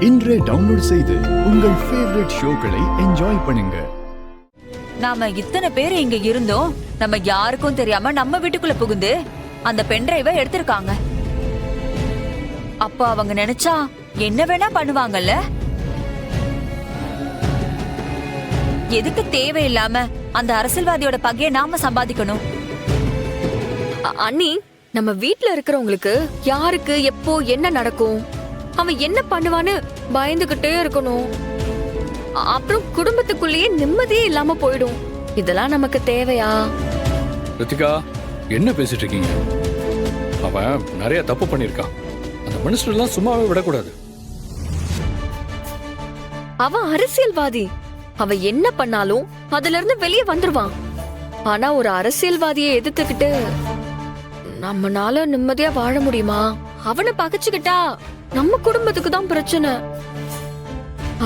இன்றே டவுன்லோட் செய்து உங்கள் ஃபேவரட் ஷோக்களை என்ஜாய் பண்ணுங்க. நாம இத்தனை பேர் இங்க இருந்தோம், நம்ம யாருக்கும் தெரியாம நம்ம வீட்டுக்குள்ள புகுந்து அந்த பென்டிரைவை எடுத்திருக்காங்க. அப்ப அவங்க நினைச்சா என்ன வேணா பண்ணுவாங்கல்ல. எதுக்கு தேவையில்லாம அந்த அரசியல்வாதியோட பகைய நாம சம்பாதிக்கணும்? அண்ணி, நம்ம வீட்ல இருக்கிறவங்களுக்கு யாருக்கு எப்போ என்ன நடக்கும், அவன் என்ன பண்ணுவான்னு பயந்துகிட்டே இருக்கணும். அப்புறம் குடும்பத்துக்குள்ளேயே நிம்மதியே இல்லாம போயிடும். இதெல்லாம் நமக்கு தேவையா? ரித்திகா, என்ன பேசிட்டு இருக்கீங்க? அவன் நிறைய தப்பு பண்ணிருக்கான். அந்த மினிஸ்டர் எல்லாம் சும்மாவே விடக்கூடாது. அவன் அரசியல்வாதி. அவன் என்ன பண்ணாலும் அதுல இருந்து வெளியே வந்துருவான். ஆனா ஒரு அரசியல்வாதியை எதிர்த்துக்கிட்டு நம்மனால நிம்மதியா வாழ முடியுமா? அவனை பகைச்சுக்கிட்டா நம்ம குடும்பத்துக்கு தான் பிரச்சனை.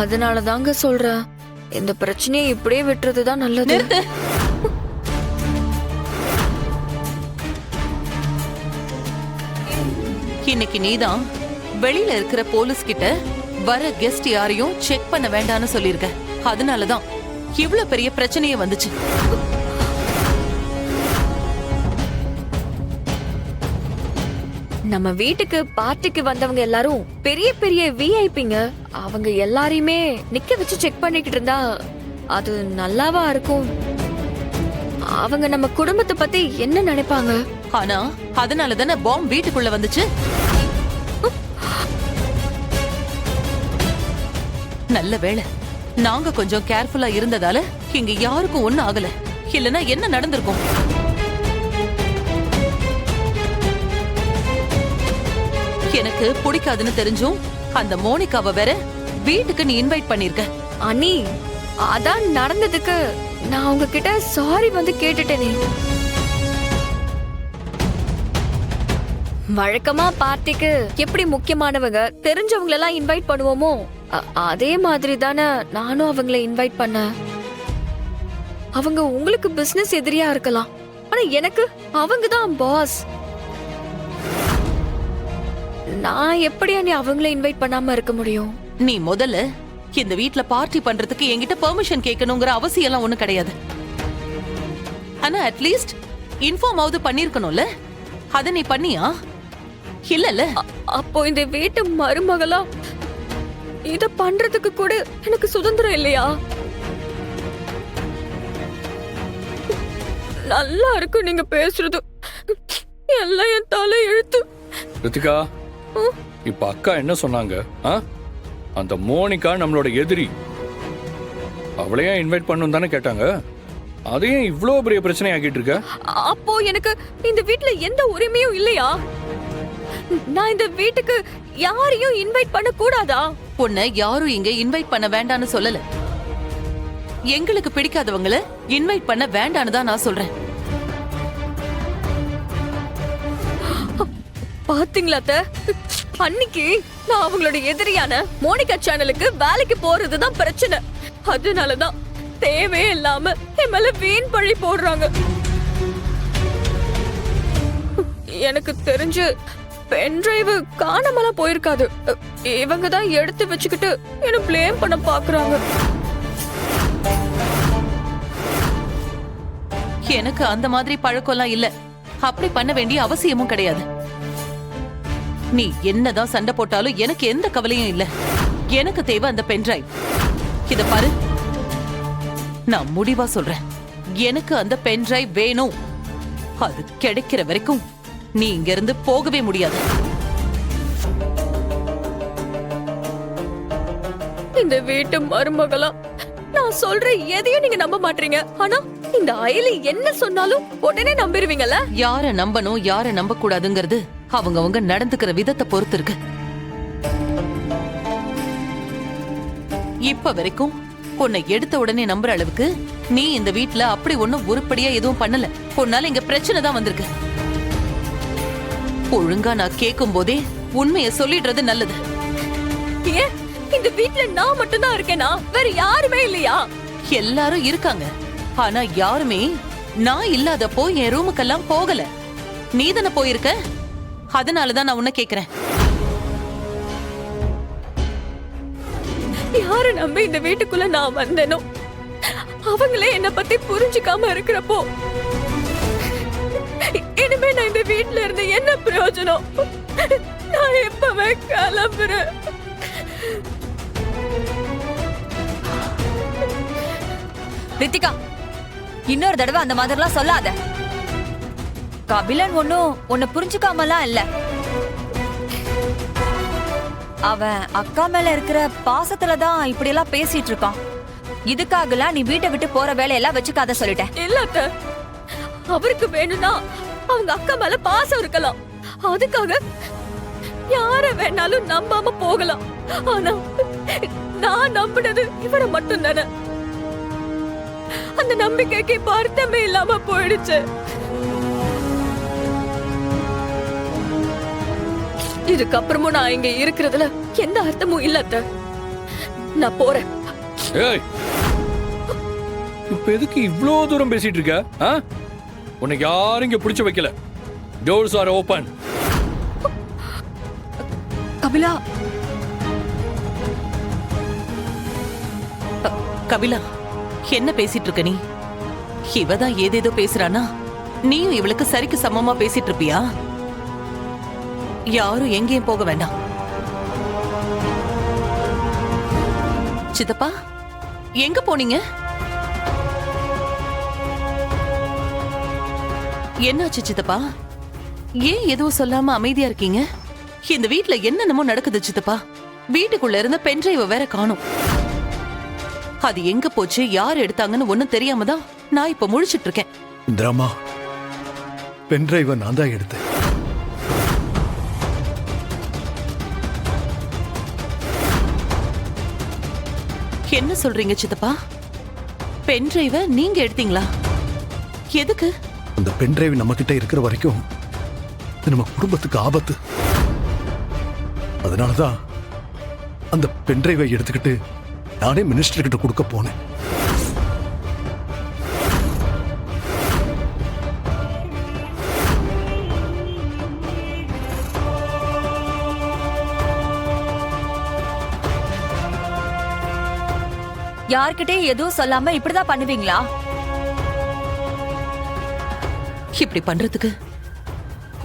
அதனாலதாங்க சொல்றேன், இந்த பிரச்சனையை இப்படியே விட்டுறதுதான் நல்லது. இன்னைக்கு நீதான் வெளியில இருக்கிற போலீஸ் கிட்ட வர கெஸ்ட் யாரையும் செக் பண்ண வேண்டாம்னு சொல்லிருக்க. அதனாலதான் இவ்ளோ பெரிய பிரச்சனையே வந்துச்சு. நம்ம வீட்டுக்கு பார்ட்டிக்கு வந்தவங்க எல்லாரும் பெரிய பெரிய விஐபிங்க. அவங்க எல்லாரையுமே நிக்க வச்சு செக் பண்ணிக்கிட்டு இருந்தா அது நல்லாவா இருக்கும்? அவங்க நம்ம குடும்பத்தை பத்தி என்ன நினைப்பாங்க? ஆனா அதனாலதானே பாம்பு வீட்டுக்குள்ள வந்துச்சு. நல்ல வேளை நாங்க கொஞ்சம் கேர்ஃபுல்லா இருந்ததால இங்க யாருக்கும் ஒண்ணும் ஆகல. இல்லனா என்ன நடந்திருக்கும்? எனக்கு பிடிக்காதுன்னு தெரிஞ்சும் அந்த மோனிகாவை வேற வீட்டுக்கு நீ இன்வைட் பண்ணிருக்க. அண்ணி, அதான் நடந்ததுக்கு நான் உங்ககிட்ட சாரி வந்து கேட்டுட்டேனே. வழக்கமா பார்ட்டிக்கு எப்படி முக்கியமானவங்க தெரிஞ்சவங்க எல்லாம் இன்வைட் பண்ணுவோமோ அதே மாதிரி தானே நானும் அவங்கள இன்வைட் பண்ணேன். அவங்க உங்களுக்கு பிசினஸ் எதிரியா இருக்கலாம், ஆனா எனக்கு அவங்க தான் பாஸ். நான் எப்படி நீ அவங்கள இன்வைட் பண்ணாம இருக்க முடியும்? நீ முதல்ல இந்த வீட்ல பார்ட்டி பண்றதுக்கு என்கிட்ட பெர்மிஷன் கேட்கணுங்கிற அவசியம் எல்லாம் ஒண்ணும் கிடையாது. ஆனா அட்லீஸ்ட் இன்ஃபார்ம் ஆவது பண்ணிருக்கணும்ல. அத நீ பண்ணியா? இல்லல்ல. அப்போ இந்த வீட்டு மருமகளா இத பண்றதுக்கு கூட எனக்கு சுதந்திரம் இல்லையா? நல்லா இருக்கு நீங்க பேசுறது, எல்லாம் என் தலை எழுத்து. ரித்திகா, இப்ப அக்கா என்ன சொன்னாங்க? அந்த மோனிகா நம்மளோட எதிரி. அவளையே இன்வைட் பண்ணணும் தானே கேட்டாங்க. அதையும் இவ்ளோ பெரிய பிரச்சனை ஆக்கிட்டு இருக்க. அப்போ எனக்கு இந்த வீட்ல எந்த உரிமையும் இல்லையா? நான் இந்த வீட்டுக்கு யாரையும் இன்வைட் பண்ண கூடாதா? உன்னை யாரும் இங்க இன்வைட் பண்ண வேண்டாம்னு சொல்லல. எங்களுக்கு பிடிக்காதவங்கள இன்வைட் பண்ண வேண்டான்னு தான் நான் சொல்றேன். பாத்தீங்களா அத்தை? அன்னைக்கு நான் அவங்களோட எதிரியான மோனிகா சேனலுக்கு வேலைக்கு போறதுதான் பிரச்சனை. அதனாலதான் தேவையே இல்லாம என் மேல வீண் பழி போடுறாங்க. எனக்கு தெரிஞ்சு பென்டிரைவ் காணாமலாம் போயிருக்காது. இவங்க தான் எடுத்து வச்சுக்கிட்டு என்ன ப்ளேம் பண்ண பாக்குறாங்க. எனக்கு அந்த மாதிரி பழக்கம்லாம் இல்ல. அப்படி பண்ண வேண்டிய அவசியமும் கிடையாது. நீ என்னதான் சண்டை போட்டாலும் எனக்கு எந்த கவலையும் இல்ல. எனக்கு தேவை அந்த பென்டிரைவ். இத பாரு, நான் முடிவா சொல்றேன், எனக்கு அந்த பென்டிரைவ் வேணும். அது கிடைக்கிற வரைக்கும் நீ இங்க இருந்து போகவே முடியாது. இந்த வீட்டு மருமகளா நான் சொல்ற எதையும் நீங்க நம்ப மாட்டீங்க. ஆனா இந்த அயலி என்ன சொன்னாலும் உடனே நம்பிடுவீங்கல்ல? யார நம்பணும் யார நம்ப கூடாதுங்கிறது அவங்க நடந்துக்கிற விதத்தை பொறுத்து இருக்கு. இப்ப வரைக்கும் உன்னை எடுத்த உடனே நம்புற அளவுக்கு நீ இந்த வீட்ல அப்படி ஒண்ணும் உருப்படியா எதுவும் பண்ணல. உன்னால இங்க பிரச்சனை தான் வந்திருக்கு. ஒழுங்கா நான் கேட்கும் போதே உண்மையை சொல்லிடுறது நல்லது. ஏன் இந்த வீட்ல நான் மட்டும் தான் இருக்கேனா? வேற யாருமே இல்லையா? எல்லாரும் இருக்காங்க. ஆனா யாருமே நான் இல்லாதப்போ என் ரூமுக்கெல்லாம் போகல. நீதானே போயிருக்க. அதனாலதான் நான் உன்னை கேக்குறேன். யார நம்பி இந்த வீட்டுக்குள்ள நான் வந்தேனோ அவங்களே என்ன பத்தி புரிஞ்சுக்காம இருக்கிறப்போ இனிமே நான் இந்த வீட்டுல இருந்து என்ன பிரயோஜனம்? நான் எப்பவே கிளம்புறேன். ரித்திகா, இன்னொரு தடவை அந்த மாதிரிலாம் சொல்லாத. கபிலன் ஒன்னும் உன்னை புரிஞ்சுக்காமலாம் இல்ல. அவன் அக்கா மேல இருக்கிற பாசத்துலதான் இப்படி எல்லாம் பேசிட்டு இருக்கான். இதுக்காகலாம் நீ வீட்டை விட்டு போற வேலையெல்லாம் வச்சுக்காத சொல்லிட்டேன். இல்ல அத்தை, அவருக்கு வேணும்னா அவங்க அக்கா மேல பாசம் இருக்கலாம், அதுக்காக யார வேணாலும் நம்பாம போகலாம். ஆனா நான் நம்பினது இவரை மட்டும் தானே. அந்த நம்பிக்கைக்கு இப்ப அர்த்தமே இல்லாம போயிடுச்சு. இதுக்கப்புறமும் நான் இங்க இருக்கிறதுல எந்த அர்த்தமும் இல்ல அத்தை. நான் போறேன். ஏய், இப்ப எதுக்கு இவ்ளோ தூரம் பேசிட்டு இருக்க? ஆ? உன்னை யாரும் இங்க பிடிச்சு வைக்கல. Doors R open. Kapila, Kapila, என்ன பேசிட்டு இருக்க நீ? இவதான் ஏதேதோ பேசுறானா? நீயும் இவளுக்கு சரிக்கு சமமா பேசிட்டு இருப்பியா? யாரும் எங்கேயும் போக வேண்டாம். சித்தப்பா, எங்க போனீங்க? என்னாச்சு சித்தப்பா? ஏன் எதுவும் சொல்லாம அமைதியா இருக்கீங்க? இந்த வீட்ல என்னென்னமோ நடக்குது சித்தப்பா. வீட்டுக்குள்ள இருந்த பென்ட்ரைவ வேற காணோம். அது எங்க போச்சு, யார் எடுத்தாங்கன்னு ஒண்ணும் தெரியாம தான் நான் இப்ப முழிச்சிட்டு இருக்கேன். இந்திராமா, பென்டிரைவை நான் தான் எடுத்தேன். என்ன சொல்றீங்க சித்தப்பா? பென்ட்ரைவ நீங்க எடுத்தீங்களா? எதுக்கு? அந்த பென்டிரைவ் நம்ம கிட்ட இருக்கிற வரைக்கும் இது நம்ம குடும்பத்துக்கு ஆபத்து. அதனாலதான் அந்த பென்டிரைவை எடுத்துக்கிட்டு நானே மினிஸ்டர் கிட்ட கொடுக்க போனேன். யார்கிட்டயும் எதுவும் சொல்லாம இப்படிதான் பண்ணுவீங்களா? இப்படி பண்றதுக்கு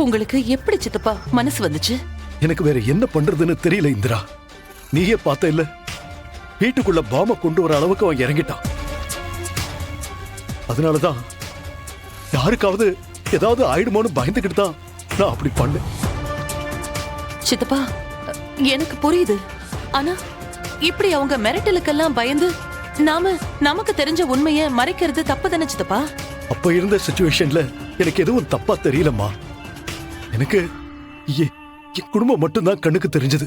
உங்களுக்கு எப்படி சித்தப்பா மனசு வந்துச்சு? எனக்கு வேற என்ன பண்றதுன்னு தெரியல இந்திரா. நீயே பார்த்த இல்ல, வீட்டுக்குள்ள பாம கொண்டு வர அளவுக்கு அவன் இறங்கிட்டான். அதனாலதான் யாருக்காவது ஏதாவது ஆயிடுமோன்னு பயந்துகிட்டு தான் நான் அப்படி பண்ணேன். சித்தப்பா, எனக்கு புரியுது. ஆனா இப்படி அவங்க மிரட்டலுக்கெல்லாம் பயந்து நமக்கு தெரிஞ்ச உண்மையை மறைக்கிறது தப்பு தானே சித்தப்பா? அப்ப இருந்த சிச்சுவேஷன்ல எனக்கு எதுவும் தப்பா தெரியலம்மா. எனக்கு என் குடும்பம் மட்டும்தான் கண்ணுக்கு தெரிஞ்சது.